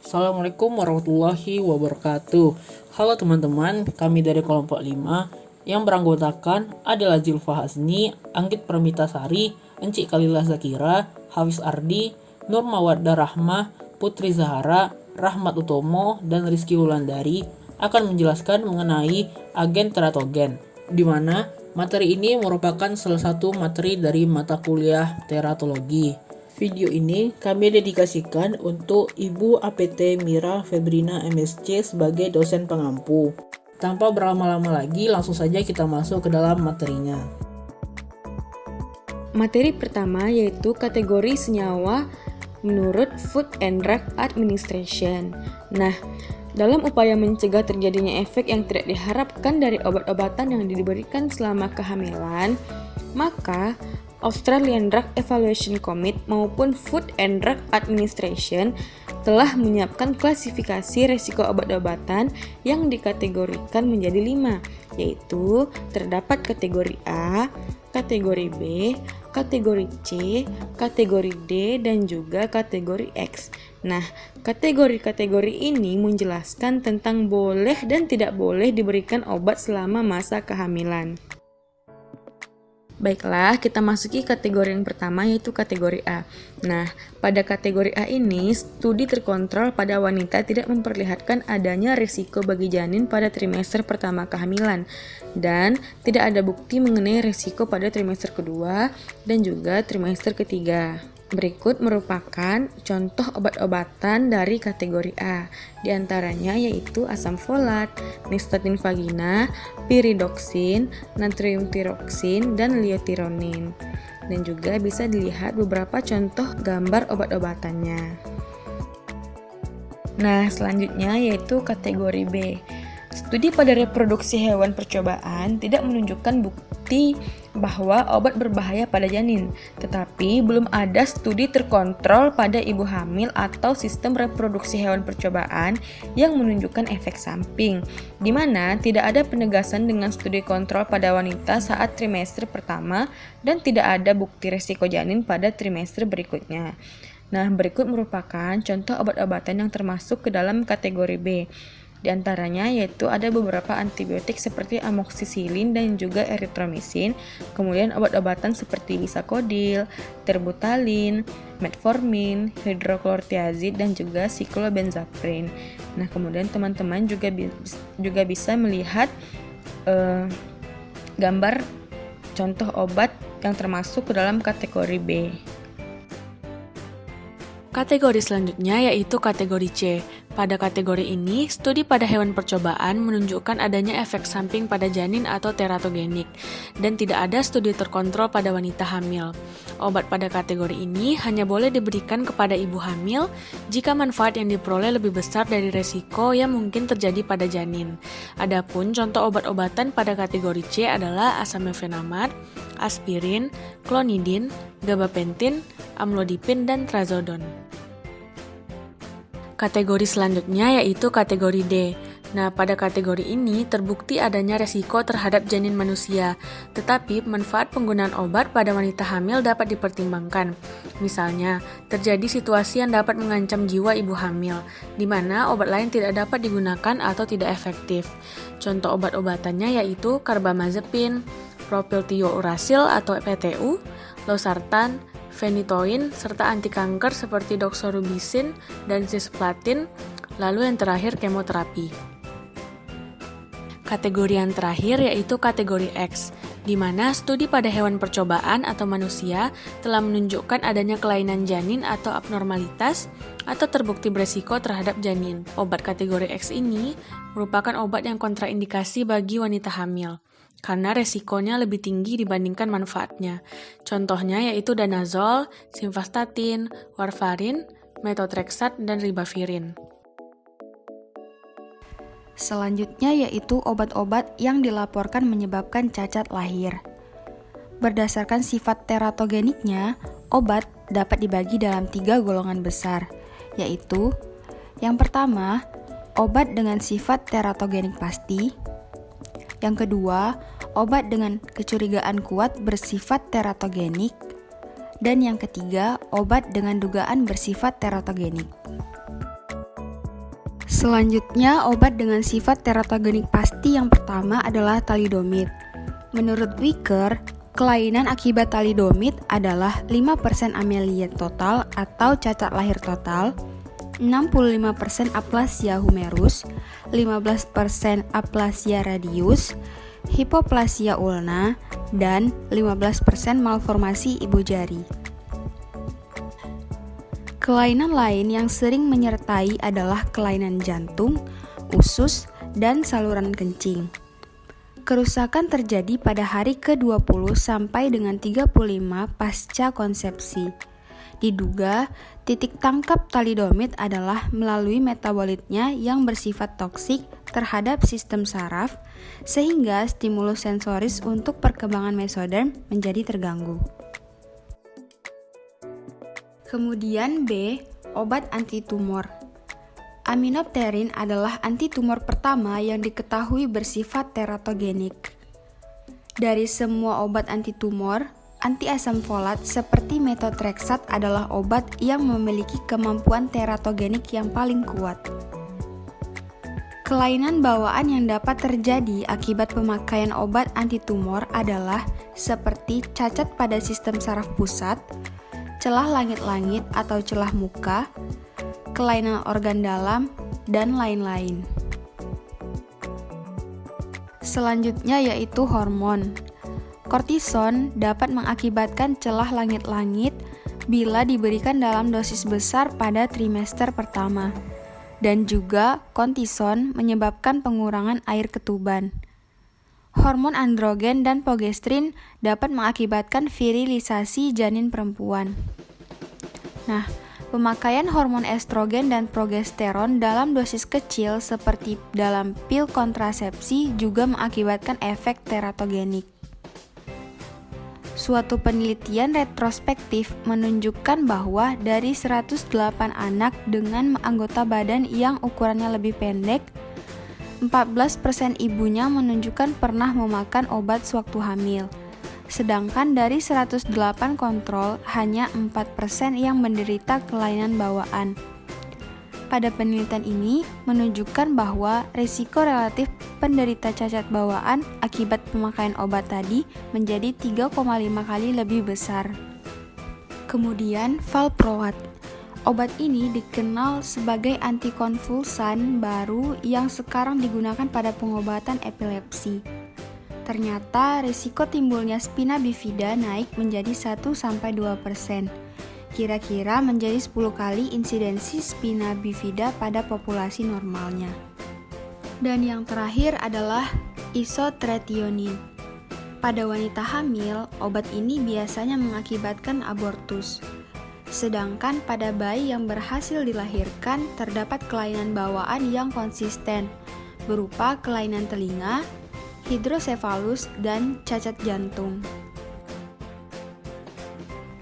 Assalamualaikum warahmatullahi wabarakatuh. Halo teman-teman, kami dari kelompok 5 yang beranggotakan adalah Zulfa Hasni, Anggit Permitasari, Encik Kalila Zakira, Hafiz Ardi, Nur Mawaddah Rahmah, Putri Zahara, Rahmat Utomo, dan Rizky Wulandari akan menjelaskan mengenai agen teratogen, di mana materi ini merupakan salah satu materi dari mata kuliah teratologi. Video ini kami dedikasikan untuk Ibu APT Mira Febrina MSc sebagai dosen pengampu. Tanpa berlama-lama lagi, langsung saja kita masuk ke dalam materinya. Materi pertama yaitu kategori senyawa menurut Food and Drug Administration. Nah, dalam upaya mencegah terjadinya efek yang tidak diharapkan dari obat-obatan yang diberikan selama kehamilan, maka Australian Drug Evaluation Committee maupun Food and Drug Administration telah menyiapkan klasifikasi risiko obat-obatan yang dikategorikan menjadi 5, yaitu terdapat kategori A, kategori B, kategori C, kategori D, dan juga kategori X. Nah, kategori-kategori ini menjelaskan tentang boleh dan tidak boleh diberikan obat selama masa kehamilan. Baiklah, kita masuki kategori yang pertama yaitu kategori A. Nah, pada kategori A ini, studi terkontrol pada wanita tidak memperlihatkan adanya risiko bagi janin pada trimester pertama kehamilan dan tidak ada bukti mengenai risiko pada trimester kedua dan juga trimester ketiga. Berikut merupakan contoh obat-obatan dari kategori A. Di antaranya yaitu asam folat, nystatin vagina, pyridoxine, natrium tiroxin, dan liothyronine. Dan juga bisa dilihat beberapa contoh gambar obat-obatannya. Nah, selanjutnya yaitu kategori B. Studi pada reproduksi hewan percobaan tidak menunjukkan bukti bahwa obat berbahaya pada janin, tetapi belum ada studi terkontrol pada ibu hamil atau sistem reproduksi hewan percobaan yang menunjukkan efek samping, di mana tidak ada penegasan dengan studi kontrol pada wanita saat trimester pertama dan tidak ada bukti resiko janin pada trimester berikutnya. Nah, berikut merupakan contoh obat-obatan yang termasuk ke dalam kategori B. Di antaranya yaitu ada beberapa antibiotik seperti amoksisilin dan juga eritromisin, kemudian obat-obatan seperti bisakodil, terbutalin, metformin, hidroklortiazid, dan juga siklobenzaprin. Nah, kemudian teman-teman juga bisa melihat gambar contoh obat yang termasuk ke dalam kategori B. Kategori selanjutnya yaitu kategori C. Pada kategori ini, studi pada hewan percobaan menunjukkan adanya efek samping pada janin atau teratogenik, dan tidak ada studi terkontrol pada wanita hamil. Obat pada kategori ini hanya boleh diberikan kepada ibu hamil jika manfaat yang diperoleh lebih besar dari resiko yang mungkin terjadi pada janin. Adapun contoh obat-obatan pada kategori C adalah asam mefenamat, aspirin, klonidin, gabapentin, amlodipin, dan trazodon. Kategori selanjutnya yaitu kategori D. Nah, pada kategori ini terbukti adanya resiko terhadap janin manusia, tetapi manfaat penggunaan obat pada wanita hamil dapat dipertimbangkan. Misalnya, terjadi situasi yang dapat mengancam jiwa ibu hamil, di mana obat lain tidak dapat digunakan atau tidak efektif. Contoh obat-obatannya yaitu karbamazepin, propylthiouracil atau PTU, losartan, fenitoin, serta anti kanker seperti doxorubicin dan cisplatin, lalu yang terakhir kemoterapi. Kategori yang terakhir yaitu kategori X, di mana studi pada hewan percobaan atau manusia telah menunjukkan adanya kelainan janin atau abnormalitas atau terbukti beresiko terhadap janin. Obat kategori X ini merupakan obat yang kontraindikasi bagi wanita hamil, karena resikonya lebih tinggi dibandingkan manfaatnya. Contohnya yaitu danazol, simvastatin, warfarin, methotrexate, dan ribavirin. Selanjutnya yaitu obat-obat yang dilaporkan menyebabkan cacat lahir. Berdasarkan sifat teratogeniknya, obat dapat dibagi dalam 3 golongan besar, yaitu yang pertama, obat dengan sifat teratogenik pasti. Yang kedua, obat dengan kecurigaan kuat bersifat teratogenik. Dan yang ketiga, obat dengan dugaan bersifat teratogenik. Selanjutnya, obat dengan sifat teratogenik pasti yang pertama adalah thalidomid. Menurut Wicker, kelainan akibat thalidomid adalah 5% amelia total atau cacat lahir total, 65% aplasia humerus, 15% aplasia radius, hipoplasia ulna, dan 15% malformasi ibu jari. Kelainan lain yang sering menyertai adalah kelainan jantung, usus, dan saluran kencing. Kerusakan terjadi pada hari ke-20 sampai dengan 35 pasca konsepsi. Diduga, titik tangkap thalidomid adalah melalui metabolitnya yang bersifat toksik terhadap sistem saraf, sehingga stimulus sensoris untuk perkembangan mesoderm menjadi terganggu. Kemudian B, obat antitumor. Aminopterin adalah antitumor pertama yang diketahui bersifat teratogenik. Dari semua obat antitumor, anti asam folat seperti methotrexate adalah obat yang memiliki kemampuan teratogenik yang paling kuat. Kelainan bawaan yang dapat terjadi akibat pemakaian obat antitumor adalah seperti cacat pada sistem saraf pusat, celah langit-langit atau celah muka, kelainan organ dalam, dan lain-lain. Selanjutnya yaitu hormon. Kortison dapat mengakibatkan celah langit-langit bila diberikan dalam dosis besar pada trimester pertama, dan juga kortison menyebabkan pengurangan air ketuban. Hormon androgen dan progesterin dapat mengakibatkan virilisasi janin perempuan. Nah, pemakaian hormon estrogen dan progesteron dalam dosis kecil seperti dalam pil kontrasepsi juga mengakibatkan efek teratogenik. Suatu penelitian retrospektif menunjukkan bahwa dari 108 anak dengan anggota badan yang ukurannya lebih pendek, 14% ibunya menunjukkan pernah memakan obat sewaktu hamil. Sedangkan dari 108 kontrol, hanya 4% yang menderita kelainan bawaan. Pada penelitian ini menunjukkan bahwa risiko relatif penderita cacat bawaan akibat pemakaian obat tadi menjadi 3,5 kali lebih besar. Kemudian valproat. Obat ini dikenal sebagai antikonvulsan baru yang sekarang digunakan pada pengobatan epilepsi. Ternyata risiko timbulnya spina bifida naik menjadi 1-2%. Kira-kira menjadi 10 kali insidensi spina bifida pada populasi normalnya. Dan yang terakhir adalah isotretione. Pada wanita hamil, obat ini biasanya mengakibatkan abortus. Sedangkan pada bayi yang berhasil dilahirkan terdapat kelainan bawaan yang konsisten, berupa kelainan telinga, hidrosefalus, dan cacat jantung.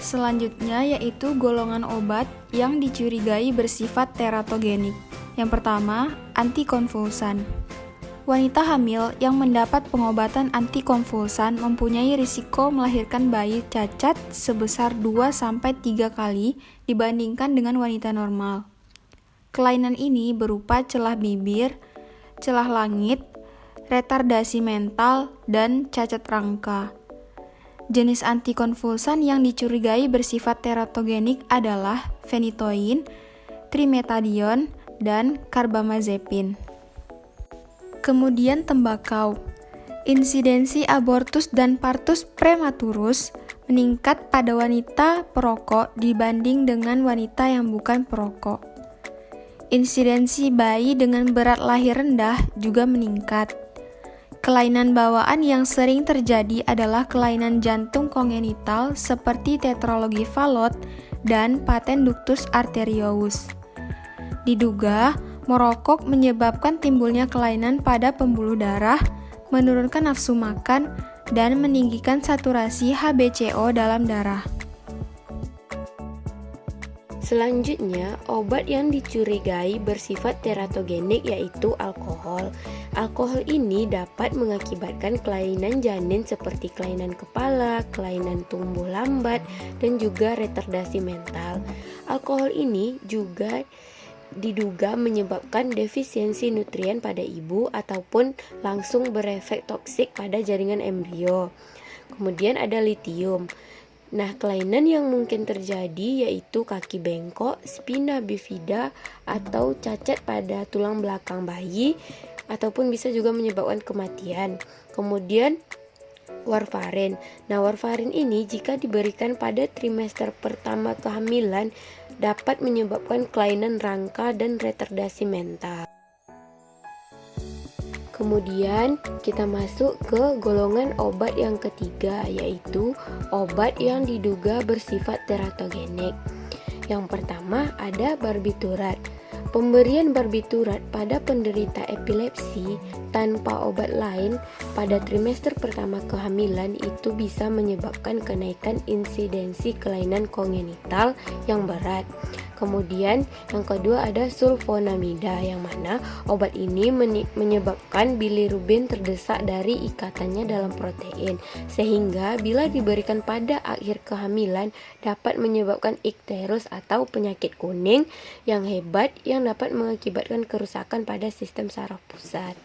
Selanjutnya yaitu golongan obat yang dicurigai bersifat teratogenik. Yang pertama, antikonvulsan. Wanita hamil yang mendapat pengobatan antikonvulsan mempunyai risiko melahirkan bayi cacat sebesar 2-3 kali dibandingkan dengan wanita normal. Kelainan ini berupa celah bibir, celah langit, retardasi mental, dan cacat rangka. Jenis antikonvulsan yang dicurigai bersifat teratogenik adalah phenytoin, trimetadion, dan carbamazepin. Kemudian tembakau. Insidensi abortus dan partus prematurus meningkat pada wanita perokok dibanding dengan wanita yang bukan perokok. Insidensi bayi dengan berat lahir rendah juga meningkat. Kelainan bawaan yang sering terjadi adalah kelainan jantung kongenital seperti tetralogi Fallot dan patent ductus arteriosus. Diduga, merokok menyebabkan timbulnya kelainan pada pembuluh darah, menurunkan nafsu makan, dan meninggikan saturasi HbCO dalam darah. Selanjutnya, obat yang dicurigai bersifat teratogenik yaitu alkohol. Alkohol ini dapat mengakibatkan kelainan janin seperti kelainan kepala, kelainan tumbuh lambat, dan juga retardasi mental. Alkohol ini juga diduga menyebabkan defisiensi nutrien pada ibu ataupun langsung berefek toksik pada jaringan embrio. Kemudian ada litium. Nah, kelainan yang mungkin terjadi yaitu kaki bengkok, spina bifida, atau cacat pada tulang belakang bayi, ataupun bisa juga menyebabkan kematian. Kemudian warfarin. Nah, warfarin ini jika diberikan pada trimester pertama kehamilan dapat menyebabkan kelainan rangka dan retardasi mental. Kemudian kita masuk ke golongan obat yang ketiga, yaitu obat yang diduga bersifat teratogenik. Yang pertama ada barbiturat. Pemberian barbiturat pada penderita epilepsi tanpa obat lain pada trimester pertama kehamilan itu bisa menyebabkan kenaikan insidensi kelainan kongenital yang berat. Kemudian yang kedua ada sulfonamida, yang mana obat ini menyebabkan bilirubin terdesak dari ikatannya dalam protein, sehingga bila diberikan pada akhir kehamilan dapat menyebabkan ikterus atau penyakit kuning yang hebat yang dapat mengakibatkan kerusakan pada sistem saraf pusat.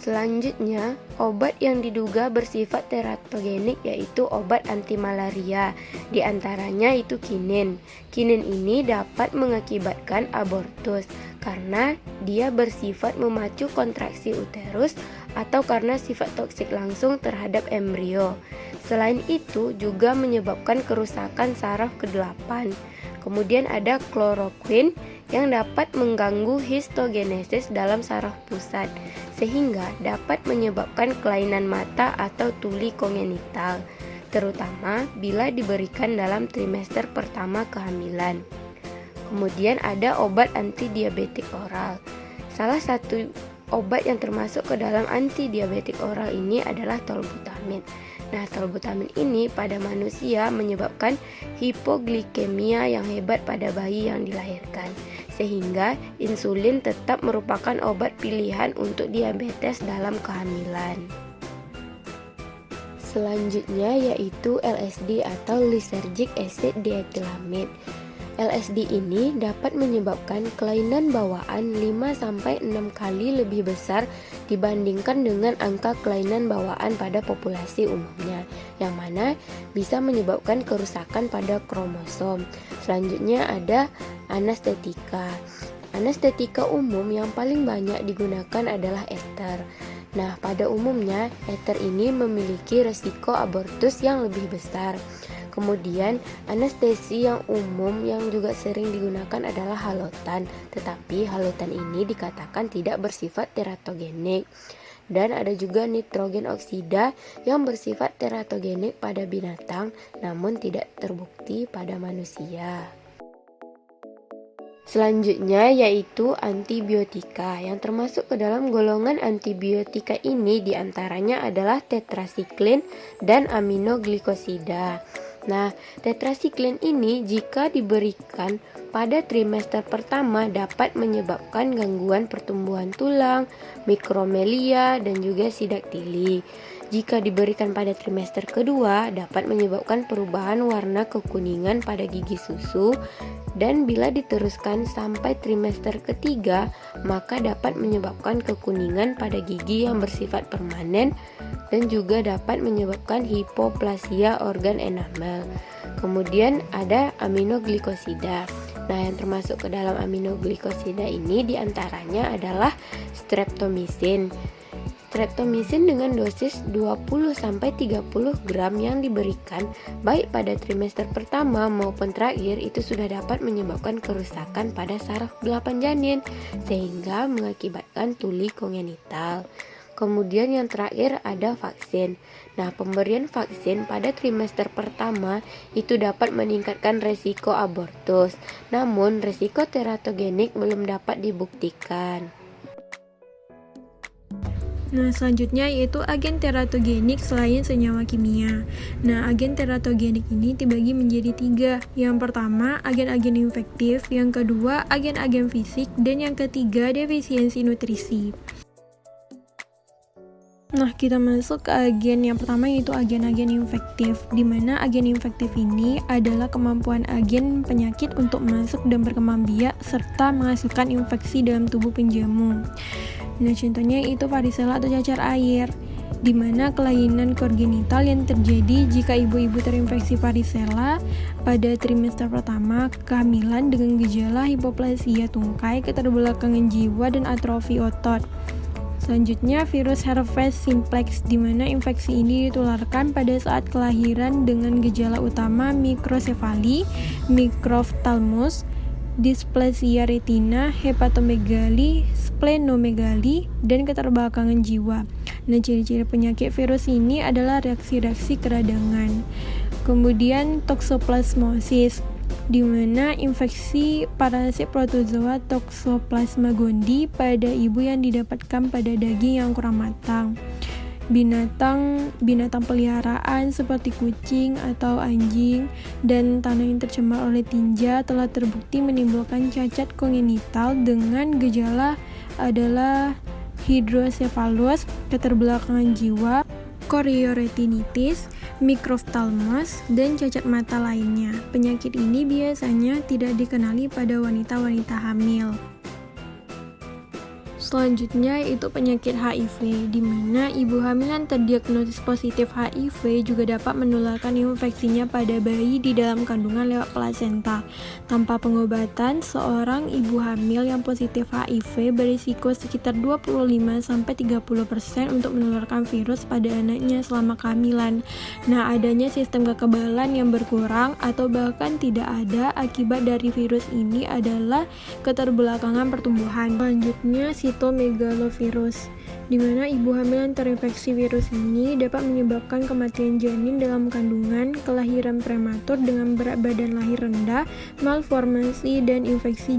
Selanjutnya, obat yang diduga bersifat teratogenik yaitu obat anti malaria. Di antaranya itu kinin. Kinin ini dapat mengakibatkan abortus karena dia bersifat memacu kontraksi uterus atau karena sifat toksik langsung terhadap embrio. Selain itu juga menyebabkan kerusakan saraf ke-8. Kemudian ada kloroquine yang dapat mengganggu histogenesis dalam saraf pusat sehingga dapat menyebabkan kelainan mata atau tuli kongenital, terutama bila diberikan dalam trimester pertama kehamilan. Kemudian ada obat antidiabetik oral. Salah satu obat yang termasuk ke dalam antidiabetik oral ini adalah tolbutamid. Nah, tolbutamid ini pada manusia menyebabkan hipoglikemia yang hebat pada bayi yang dilahirkan, sehingga insulin tetap merupakan obat pilihan untuk diabetes dalam kehamilan. Selanjutnya yaitu LSD atau lysergic acid diethylamide. LSD ini dapat menyebabkan kelainan bawaan 5-6 kali lebih besar dibandingkan dengan angka kelainan bawaan pada populasi umumnya, yang mana bisa menyebabkan kerusakan pada kromosom. Selanjutnya ada anestetika. Anestetika umum yang paling banyak digunakan adalah ether. Nah, pada umumnya ether ini memiliki resiko abortus yang lebih besar. Kemudian anestesi yang umum yang juga sering digunakan adalah halotan, tetapi halotan ini dikatakan tidak bersifat teratogenik. Dan ada juga nitrogen oksida yang bersifat teratogenik pada binatang, namun tidak terbukti pada manusia. Selanjutnya yaitu antibiotika. Yang termasuk ke dalam golongan antibiotika ini diantaranya adalah tetrasiklin dan aminoglikosida. Nah, tetrasiklin ini jika diberikan pada trimester pertama dapat menyebabkan gangguan pertumbuhan tulang, mikromelia, dan juga sidaktili. Jika diberikan pada trimester kedua dapat menyebabkan perubahan warna kekuningan pada gigi susu, dan bila diteruskan sampai trimester ketiga maka dapat menyebabkan kekuningan pada gigi yang bersifat permanen dan juga dapat menyebabkan hipoplasia organ enamel. Kemudian ada aminoglikosida. Nah, yang termasuk ke dalam aminoglikosida ini diantaranya adalah streptomycin. Streptomycin dengan dosis 20-30 gram yang diberikan baik pada trimester pertama maupun terakhir itu sudah dapat menyebabkan kerusakan pada saraf 8 janin sehingga mengakibatkan tuli kongenital. Kemudian yang terakhir ada vaksin. Nah, pemberian vaksin pada trimester pertama itu dapat meningkatkan resiko abortus, namun resiko teratogenik belum dapat dibuktikan. Nah, selanjutnya yaitu agen teratogenik selain senyawa kimia. Nah, agen teratogenik ini dibagi menjadi 3. Yang pertama, agen-agen infektif. Yang kedua, agen-agen fisik. Dan yang ketiga, defisiensi nutrisi. Nah, kita masuk ke agen yang pertama, yaitu agen-agen infektif, di mana agen infektif ini adalah kemampuan agen penyakit untuk masuk dan berkembang biak serta menghasilkan infeksi dalam tubuh penjamu. Nah, contohnya itu varicella atau cacar air, di mana kelainan kongenital yang terjadi jika ibu-ibu terinfeksi varicella pada trimester pertama kehamilan dengan gejala hipoplasia tungkai, keterbelakangan jiwa, dan atrofi otot. Selanjutnya, virus herpes simplex, di mana infeksi ini ditularkan pada saat kelahiran dengan gejala utama mikrosefali, mikroftalmus, displasia retina, hepatomegali, splenomegali, dan keterbelakangan jiwa. Nah, ciri-ciri penyakit virus ini adalah reaksi-reaksi keradangan. Kemudian toxoplasmosis, di mana infeksi parasit protozoa Toxoplasma gondii pada ibu yang didapatkan pada daging yang kurang matang. Binatang peliharaan seperti kucing atau anjing dan tanah yang tercemar oleh tinja telah terbukti menimbulkan cacat kongenital dengan gejala adalah hidrosefalus, keterbelakangan jiwa, chorioretinitis, mikroftalmos, dan cacat mata lainnya. Penyakit ini biasanya tidak dikenali pada wanita-wanita hamil. Selanjutnya yaitu penyakit HIV, di mana ibu hamil yang terdiagnosis positif HIV juga dapat menularkan infeksinya pada bayi di dalam kandungan lewat plasenta. Tanpa pengobatan, seorang ibu hamil yang positif HIV berisiko sekitar 25-30% untuk menularkan virus pada anaknya selama kehamilan. Nah, adanya sistem kekebalan yang berkurang atau bahkan tidak ada akibat dari virus ini adalah keterbelakangan pertumbuhan. Selanjutnya, cytomegalovirus, di mana ibu hamil yang terinfeksi virus ini dapat menyebabkan kematian janin dalam kandungan, kelahiran prematur dengan berat badan lahir rendah, malformasi, dan infeksi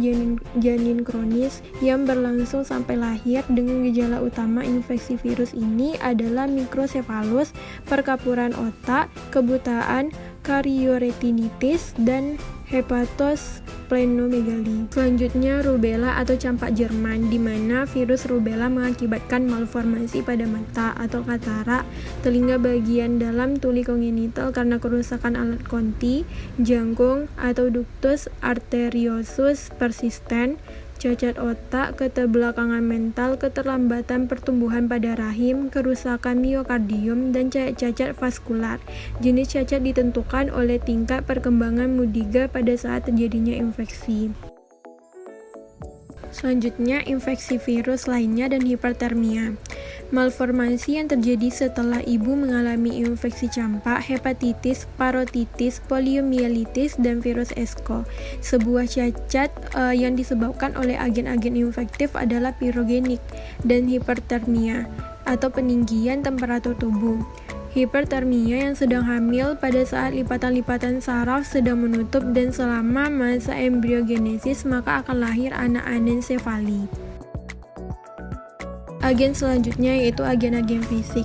janin kronis yang berlangsung sampai lahir. Dengan gejala utama infeksi virus ini adalah mikrosefalus, perkapuran otak, kebutaan, karioretinitis, dan hepatosplenomegali. Selanjutnya, rubella atau campak Jerman, di mana virus rubella mengakibatkan malformasi pada mata atau katarak, telinga bagian dalam tuli kongenital karena kerusakan alat konti, jangkung atau ductus arteriosus persisten, cacat otak, keterbelakangan mental, keterlambatan pertumbuhan pada rahim, kerusakan miokardium, dan cacat vaskular. Jenis cacat ditentukan oleh tingkat perkembangan mudiga pada saat terjadinya infeksi. Selanjutnya, infeksi virus lainnya dan hipertermia. Malformasi yang terjadi setelah ibu mengalami infeksi campak, hepatitis, parotitis, poliomielitis, dan virus ESCO. Sebuah cacat yang disebabkan oleh agen-agen infektif adalah pirogenik, dan hipertermia atau peninggian temperatur tubuh. Hipertermia yang sedang hamil pada saat lipatan-lipatan saraf sedang menutup dan selama masa embriogenesis, maka akan lahir anak anencefali. Agen selanjutnya yaitu agen-agen fisik.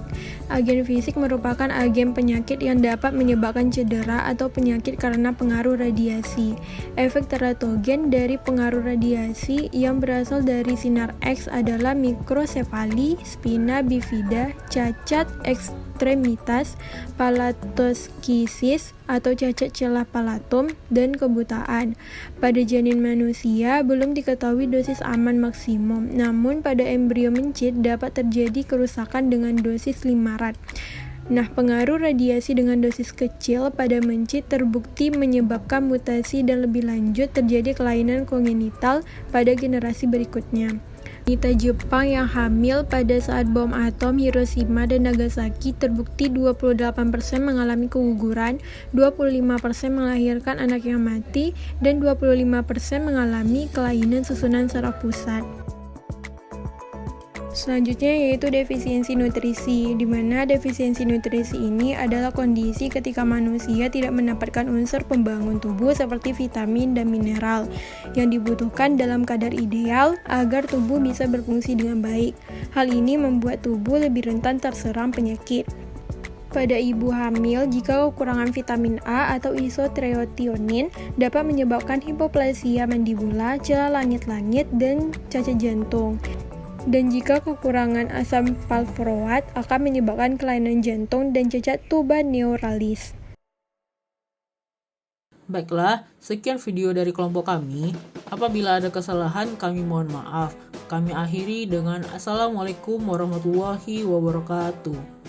Agen fisik merupakan agen penyakit yang dapat menyebabkan cedera atau penyakit karena pengaruh radiasi. Efek teratogen dari pengaruh radiasi yang berasal dari sinar X adalah mikrosefali, spina bifida, cacat ekstremitas, palatoskisis atau cacat celah palatum, dan kebutaan. Pada janin manusia belum diketahui dosis aman maksimum, namun pada embrio mencit dapat terjadi kerusakan dengan dosis 5 rad. Nah, pengaruh radiasi dengan dosis kecil pada mencit terbukti menyebabkan mutasi dan lebih lanjut terjadi kelainan kongenital pada generasi berikutnya. Wanita Jepang yang hamil pada saat bom atom Hiroshima dan Nagasaki terbukti 28% mengalami keguguran, 25% melahirkan anak yang mati, dan 25% mengalami kelainan susunan saraf pusat. Selanjutnya yaitu defisiensi nutrisi, di mana defisiensi nutrisi ini adalah kondisi ketika manusia tidak mendapatkan unsur pembangun tubuh seperti vitamin dan mineral yang dibutuhkan dalam kadar ideal agar tubuh bisa berfungsi dengan baik. Hal ini membuat tubuh lebih rentan terserang penyakit. Pada ibu hamil, jika kekurangan vitamin A atau isotretinoin dapat menyebabkan hipoplasia mandibula, celah langit-langit, dan cacat jantung. Dan jika kekurangan asam valproat akan menyebabkan kelainan jantung dan cacat tuberneuralis. Baiklah, sekian video dari kelompok kami. Apabila ada kesalahan, kami mohon maaf. Kami akhiri dengan Assalamualaikum warahmatullahi wabarakatuh.